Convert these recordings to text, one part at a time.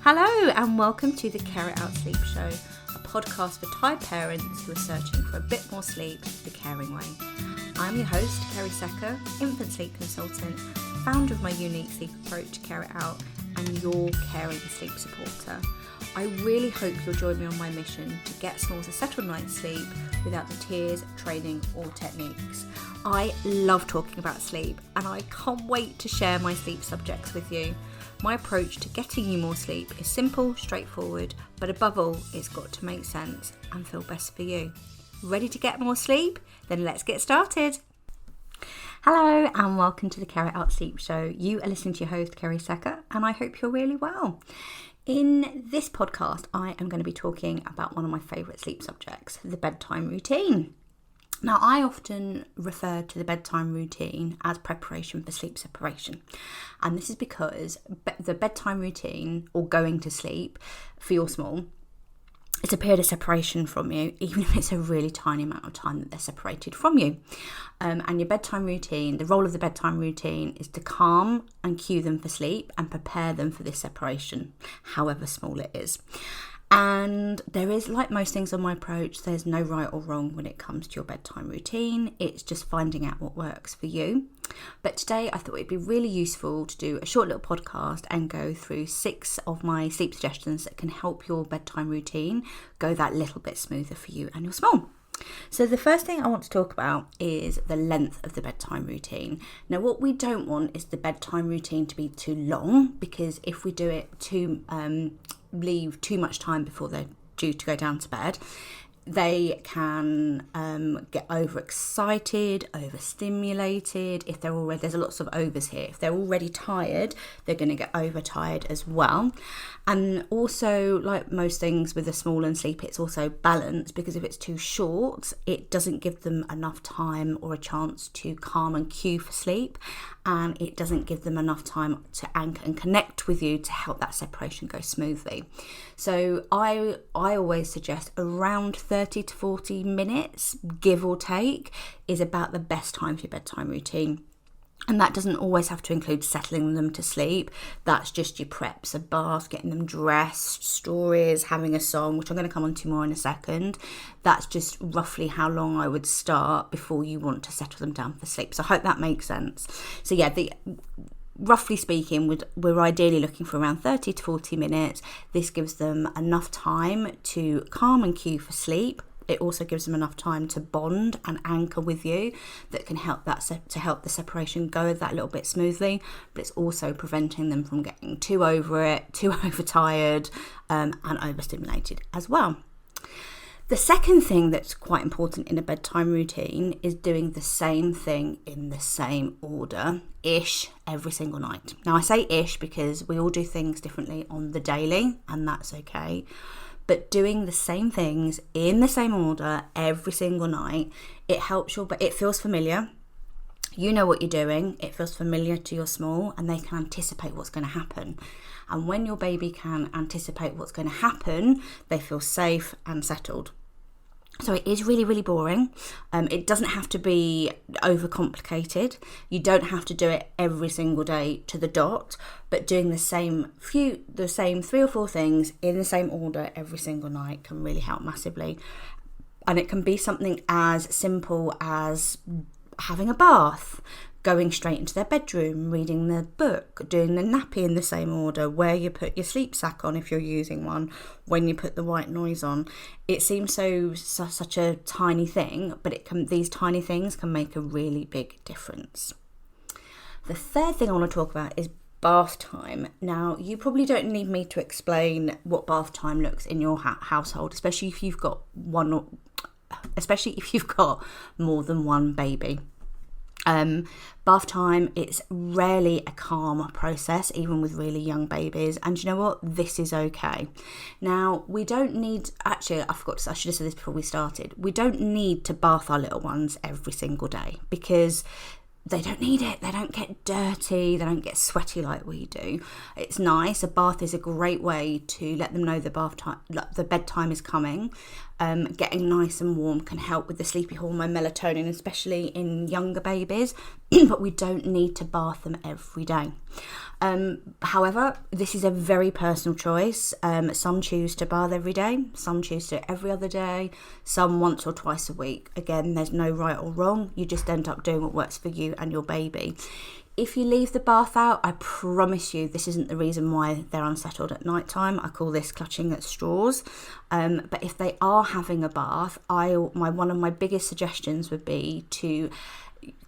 Hello and welcome to the Care It Out Sleep Show, a podcast for tired parents who are searching for a bit more sleep the caring way. I'm your host, Kerry Secker, infant sleep consultant, founder of my unique sleep approach, Care It Out, and your caring sleep supporter. I really hope you'll join me on my mission to get Smalls a settled night's sleep without the tears, training or techniques. I love talking about sleep and I can't wait to share my sleep subjects with you. My approach to getting you more sleep is simple, straightforward, but above all, it's got to make sense and feel best for you. Ready to get more sleep? Then let's get started. Hello and welcome to the Care It Out Sleep Show. You are listening to your host, Kerry Secker, and I hope you're really well. In this podcast, I am going to be talking about one of my favourite sleep subjects, the bedtime routine. Now, I often refer to the bedtime routine as preparation for sleep separation. And this is because the bedtime routine, or going to sleep for your small, it's a period of separation from you, even if it's a really tiny amount of time that they're separated from you. And your bedtime routine, the role of the bedtime routine is to calm and cue them for sleep and prepare them for this separation, however small it is. And there is, like most things on my approach, there's no right or wrong when it comes to your bedtime routine. It's just finding out what works for you. But today I thought it'd be really useful to do a short little podcast and go through 6 of my sleep suggestions that can help your bedtime routine go that little bit smoother for you and your small. So the first thing I want to talk about is the length of the bedtime routine. Now, what we don't want is the bedtime routine to be too long, because if we do it leave too much time before they're due to go down to bed, they can get overexcited, overstimulated. If they're already, there's lots of overs here. If they're already tired, they're going to get overtired as well. And also, like most things with a small and sleep, it's also balanced, because if it's too short, it doesn't give them enough time or a chance to calm and cue for sleep, and it doesn't give them enough time to anchor and connect with you to help that separation go smoothly. So I always suggest around 30 to 40 minutes, give or take, is about the best time for your bedtime routine. And that doesn't always have to include settling them to sleep. That's just your preps, a bath, getting them dressed, stories, having a song, which I'm going to come on to more in a second. That's just roughly how long I would start before you want to settle them down for sleep. So I hope that makes sense. So yeah, roughly speaking, we're ideally looking for around 30 to 40 minutes. This gives them enough time to calm and cue for sleep. It also gives them enough time to bond and anchor with you that can help to help the separation go that little bit smoothly, but it's also preventing them from getting too over it, too overtired, and overstimulated as well. The second thing that's quite important in a bedtime routine is doing the same thing in the same order-ish every single night. Now, I say ish because we all do things differently on the daily, and that's okay. But doing the same things in the same order every single night, it helps but it feels familiar. You know what you're doing. It feels familiar to your small, and they can anticipate what's going to happen. And when your baby can anticipate what's going to happen, they feel safe and settled. So it is really, really boring. It doesn't have to be overcomplicated. You don't have to do it every single day to the dot, but doing the same 3 or 4 things in the same order every single night can really help massively. And it can be something as simple as having a bath, going straight into their bedroom, reading the book, doing the nappy in the same order, where you put your sleep sack on if you're using one, when you put the white noise on. It seems such a tiny thing, but these tiny things can make a really big difference. The third thing I want to talk about is bath time. Now, you probably don't need me to explain what bath time looks in your household, especially if you've got more than one baby. Bath time, it's rarely a calm process, even with really young babies, and you know what, this is okay. Now, we don't need, I should have said this before we started, we don't need to bath our little ones every single day, because they don't need it. They don't get dirty. They don't get sweaty like we do. It's nice. A bath is a great way to let them know the bedtime is coming. getting nice and warm can help with the sleepy hormone melatonin, especially in younger babies, but we don't need to bath them every day. However, this is a very personal choice. Some choose to bath every day, some choose to every other day, some once or twice a week. Again, there's no right or wrong. You just end up doing what works for you and your baby. If you leave the bath out, I promise you this isn't the reason why they're unsettled at night time. I call this clutching at straws. But if they are having a bath, one of my biggest suggestions would be to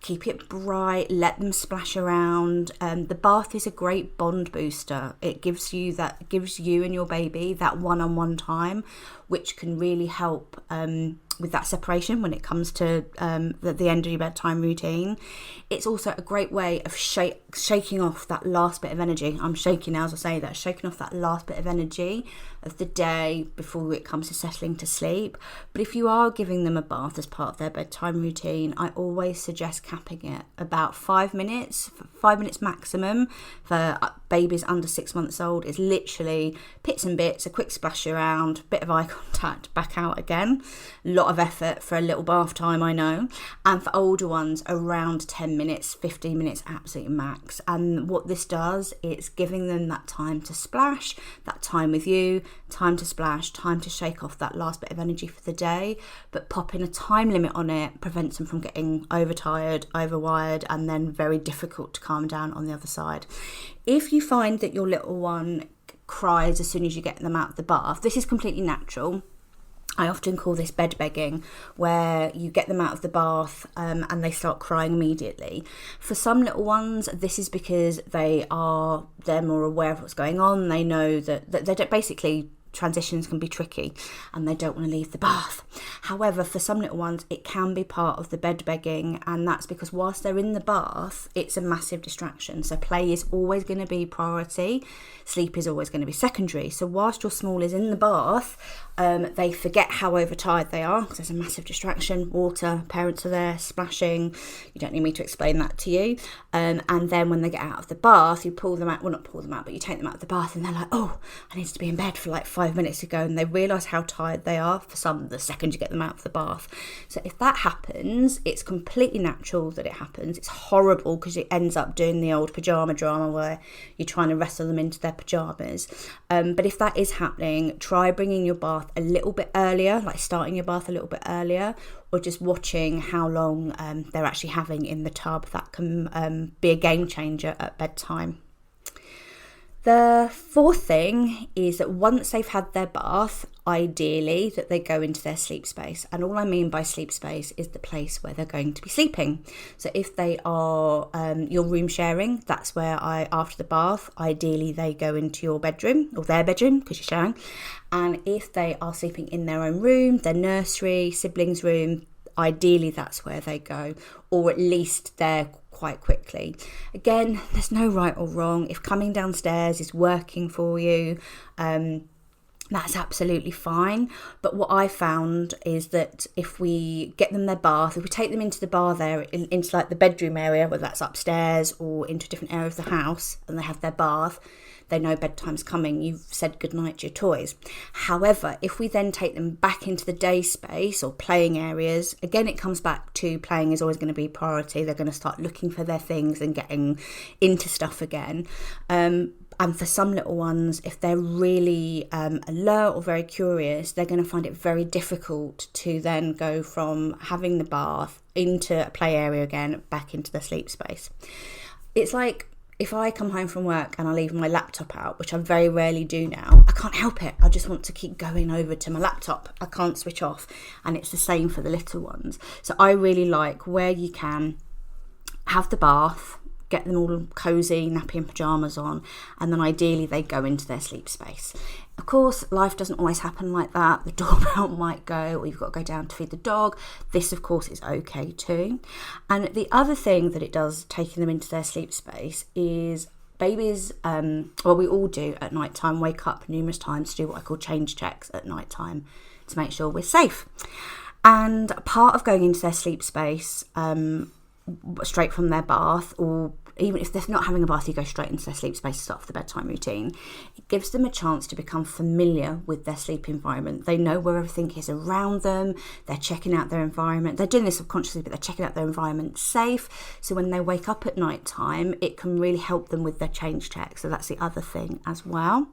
keep it bright, let them splash around. The bath is a great bond booster. It gives you and your baby that one-on-one time, which can really help with that separation when it comes to the end of your bedtime routine. It's also a great way of shaking off that last bit of energy. I'm shaking now as I say that, shaking off that last bit of energy of the day before it comes to settling to sleep. But if you are giving them a bath as part of their bedtime routine, I always suggest capping it about 5 minutes maximum. For babies under 6 months old, it's literally bits and bits, a quick splash around, bit of eye contact, back out again. A lot of effort for a little bath time, I know. And for older ones, around 10 minutes, 15 minutes, absolute max. And what this does, it's giving them that time to splash, that time with you, time to splash, time to shake off that last bit of energy for the day. But popping a time limit on it prevents them from getting overtired, overwired, and then very difficult to calm down on the other side. If you find that your little one cries as soon as you get them out of the bath, this is completely natural. I often call this bed begging, where you get them out of the bath and they start crying immediately. For some little ones, this is because they're more aware of what's going on. They know that they don't, basically transitions can be tricky and they don't want to leave the bath. However, for some little ones, it can be part of the bed begging, and that's because whilst they're in the bath, it's a massive distraction. So play is always going to be priority, sleep is always going to be secondary. So whilst your small is in the bath, they forget how overtired they are because there's a massive distraction. Water, parents are there splashing. You don't need me to explain that to you. And then when they get out of the bath, you pull them out. Well, not pull them out, but you take them out of the bath and they're like, oh, I need to be in bed for like 5 minutes ago. And they realise how tired they are for some the second you get them out of the bath. So if that happens, it's completely natural that it happens. It's horrible because it ends up doing the old pyjama drama where you're trying to wrestle them into their pyjamas. But if that is happening, try bringing your bath a little bit earlier, like starting your bath a little bit earlier, or just watching how long they're actually having in the tub. That can be a game changer at bedtime. The fourth thing is that once they've had their bath, ideally that they go into their sleep space. And all I mean by sleep space is the place where they're going to be sleeping. So if they are your room sharing, that's where after the bath, ideally they go into your bedroom or their bedroom because you're sharing. And if they are sleeping in their own room, their nursery, siblings' room, ideally that's where they go, or at least they're quite quickly. Again, there's no right or wrong. If coming downstairs is working for you, that's absolutely fine. But what I found is that if we get them their bath, if we take them into the bar there, into like the bedroom area, whether that's upstairs or into a different area of the house, and they have their bath, they know bedtime's coming, you've said goodnight to your toys. However, if we then take them back into the day space or playing areas, again, it comes back to playing is always going to be priority. They're going to start looking for their things and getting into stuff again. And for some little ones, if they're really alert or very curious, they're going to find it very difficult to then go from having the bath into a play area again, back into the sleep space. It's like, if I come home from work and I leave my laptop out, which I very rarely do now, I can't help it. I just want to keep going over to my laptop. I can't switch off. And it's the same for the little ones. So I really like where you can have the bath, get them all cozy, nappy and pyjamas on, and then ideally they go into their sleep space. Of course, life doesn't always happen like that. The doorbell might go, or you've got to go down to feed the dog. This, of course, is okay too. And the other thing that it does, taking them into their sleep space, is babies, we all do at night time, wake up numerous times to do what I call change checks at night time to make sure we're safe. And part of going into their sleep space, straight from their bath, or even if they're not having a bath, you go straight into their sleep space to start off the bedtime routine. It gives them a chance to become familiar with their sleep environment. They know where everything is around them. They're checking out their environment. They're doing this subconsciously, but they're checking out their environment safe. So when they wake up at night time, it can really help them with their change check. So that's the other thing as well.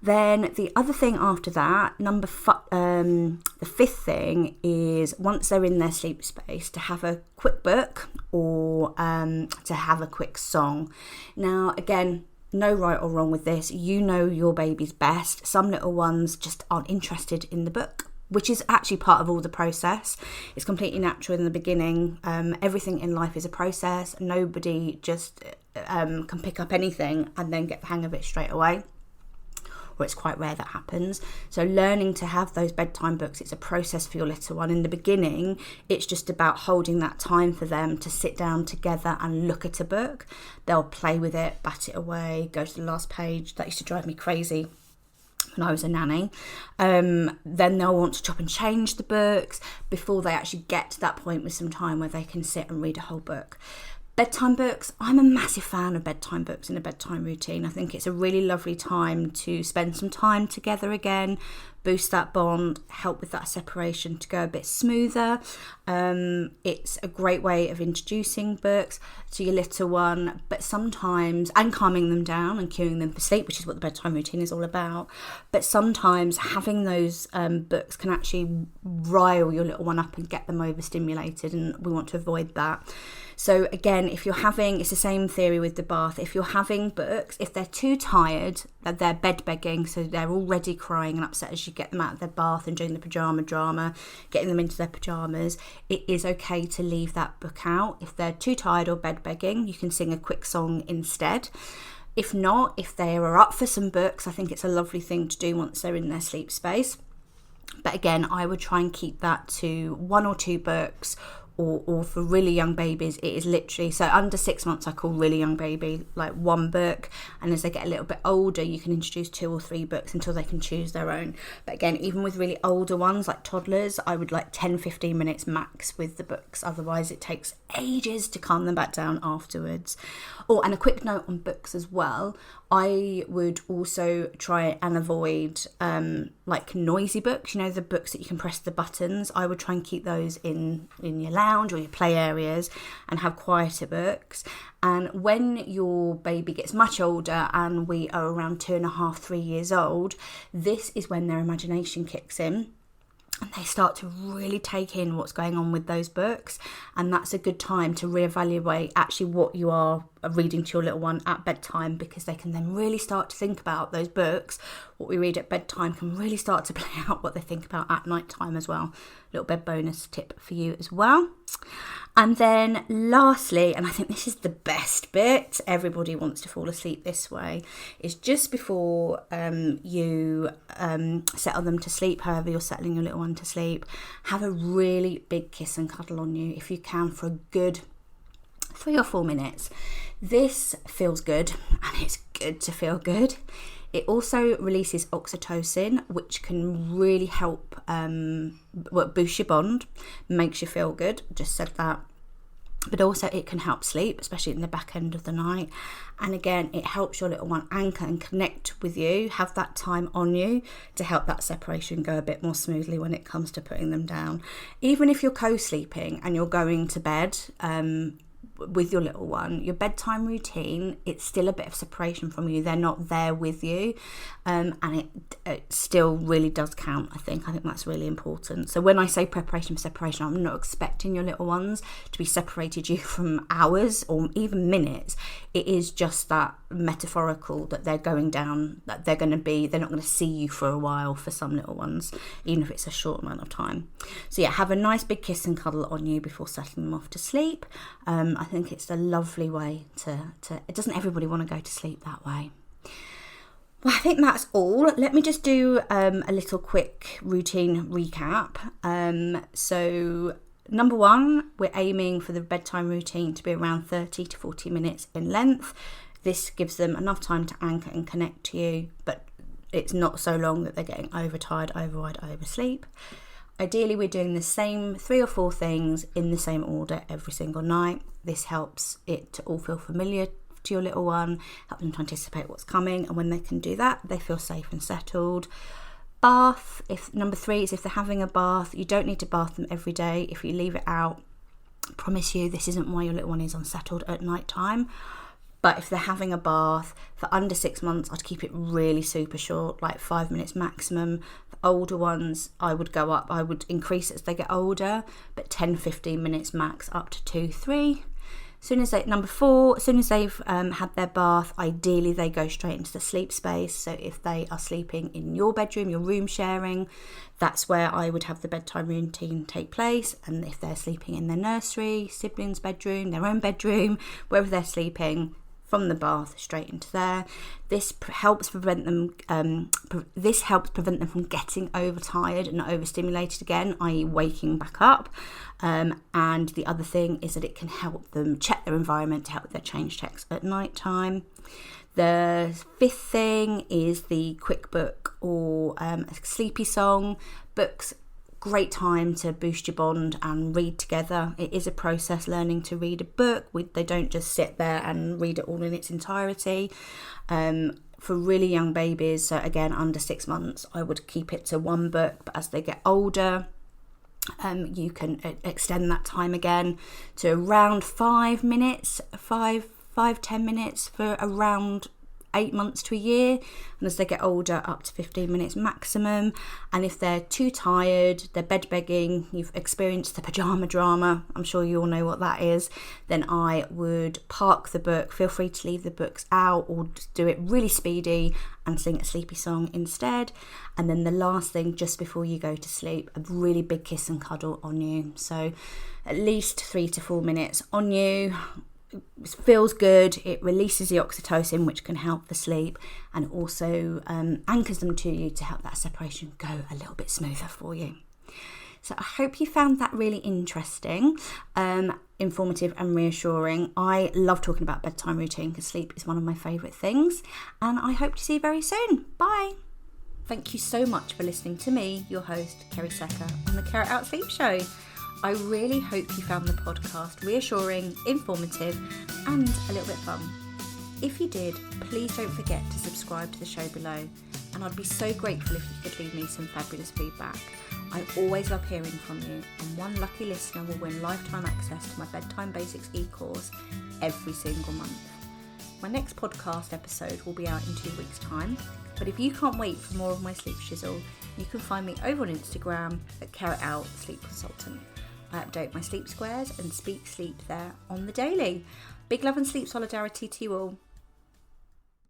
Then the other thing after that, the fifth thing is, once they're in their sleep space, to have a quick book or to have a quick song. Now, again, no right or wrong with this. You know your baby's best. Some little ones just aren't interested in the book, which is actually part of all the process. It's completely natural in the beginning. Everything in life is a process. Nobody just can pick up anything and then get the hang of it straight away. Or it's quite rare that happens. So learning to have those bedtime books, it's a process for your little one. In the beginning, it's just about holding that time for them to sit down together and look at a book. They'll play with it, bat it away, go to the last page. That used to drive me crazy when I was a nanny. Then they'll want to chop and change the books before they actually get to that point with some time where they can sit and read a whole book. Bedtime books, I'm a massive fan of bedtime books in a bedtime routine. I think it's a really lovely time to spend some time together again, boost that bond, help with that separation to go a bit smoother. It's a great way of introducing books to your little one, but sometimes, and calming them down and cueing them for sleep, which is what the bedtime routine is all about. But sometimes having those books can actually rile your little one up and get them overstimulated, and we want to avoid that. So again, if you're having, it's the same theory with the bath. If you're having books, if they're too tired, that they're bed begging, so they're already crying and upset as you get them out of their bath and doing the pyjama drama, getting them into their pyjamas, it is okay to leave that book out. If they're too tired or bed begging, you can sing a quick song instead. If not, if they are up for some books, I think it's a lovely thing to do once they're in their sleep space. But again, I would try and keep that to 1 or 2 books, or for really young babies, it is literally, so under 6 months I call really young baby, like 1 book, and as they get a little bit older you can introduce 2 or 3 books until they can choose their own. But again, even with really older ones like toddlers, I would like 10-15 minutes max with the books, otherwise it takes ages to calm them back down afterwards. Oh, and a quick note on books as well, I would also try and avoid like noisy books, you know, the books that you can press the buttons. I would try and keep those in your lounge or your play areas and have quieter books. And when your baby gets much older, and we are around 2.5-3 years old, this is when their imagination kicks in. And they start to really take in what's going on with those books, and that's a good time to reevaluate actually what you are reading to your little one at bedtime, because they can then really start to think about those books. What we read at bedtime can really start to play out what they think about at night time as well. Little bed bonus tip for you as well. And then lastly, and I think this is the best bit, everybody wants to fall asleep this way, is just before you settle them to sleep, however you're settling your little one to sleep, have a really big kiss and cuddle on you if you can for a good 3 or 4 minutes. This feels good, and it's good to feel good. It also releases oxytocin, which can really help boost your bond, makes you feel good, just said that. But also it can help sleep, especially in the back end of the night. And again, it helps your little one anchor and connect with you, have that time on you to help that separation go a bit more smoothly when it comes to putting them down. Even if you're co-sleeping and you're going to bed with your little one, your bedtime routine, it's still a bit of separation from you. They're not there with you, and it still really does count. I think that's really important. So when I say preparation for separation, I'm not expecting your little ones to be separated you from hours or even minutes. It is just that metaphorical that they're going down, that they're not going to see you for a while for some little ones, even if it's a short amount of time. So yeah, have a nice big kiss and cuddle on you before settling them off to sleep. I think it's a lovely way to it doesn't everybody want to go to sleep that way. Well, I think that's all. Let me just do a little quick routine recap. So number 1, we're aiming for the bedtime routine to be around 30 to 40 minutes in length. This gives them enough time to anchor and connect to you, but it's not so long that they're getting overtired, overwide, oversleep. Ideally, we're doing the same 3 or 4 things in the same order every single night. This helps it to all feel familiar to your little one, help them to anticipate what's coming, and when they can do that, they feel safe and settled. Bath, number 3 is if they're having a bath, you don't need to bath them every day. If you leave it out, I promise you this isn't why your little one is unsettled at night time. But if they're having a bath for under 6 months, I'd keep it really super short, like 5 minutes maximum. The older ones, I would increase it as they get older, but 10-15 minutes max, up to 2-3. Number 4, as soon as they've had their bath, ideally they go straight into the sleep space. So if they are sleeping in your bedroom, your room sharing, that's where I would have the bedtime routine take place. And if they're sleeping in their nursery, siblings' bedroom, their own bedroom, wherever they're sleeping, from the bath straight into there. This helps prevent them from getting overtired and overstimulated again, i.e. waking back up. And the other thing is that it can help them check their environment to help with their change checks at night time. The 5th thing is the quick book or a sleepy song. Books, great time to boost your bond and read together. It is a process learning to read a book. They don't just sit there and read it all in its entirety. For really young babies, so again under 6 months, I would keep it to 1 book, but as they get older, you can extend that time again to around 5 minutes, 5-10 minutes for around 8 months to a year, and as they get older, up to 15 minutes maximum. And if they're too tired, they're bed begging, you've experienced the pyjama drama, I'm sure you all know what that is, then I would park the book. Feel free to leave the books out or do it really speedy and sing a sleepy song instead. And then the last thing, just before you go to sleep, a really big kiss and cuddle on you. So at least 3 to 4 minutes on you. It feels good, it releases the oxytocin, which can help the sleep, and also anchors them to you to help that separation go a little bit smoother for you. So I hope you found that really interesting, informative and reassuring. I love talking about bedtime routine because sleep is one of my favourite things, and I hope to see you very soon. Bye! Thank you so much for listening to me, your host, Kerry Secker, on the Care It Out Sleep Show. I really hope you found the podcast reassuring, informative, and a little bit fun. If you did, please don't forget to subscribe to the show below, and I'd be so grateful if you could leave me some fabulous feedback. I always love hearing from you, and one lucky listener will win lifetime access to my Bedtime Basics e-course every single month. My next podcast episode will be out in 2 weeks' time, but if you can't wait for more of my sleep shizzle, you can find me over on Instagram at Care It Out Sleep Consultant. I update my sleep squares and speak sleep there on the daily. Big love and sleep solidarity to you all.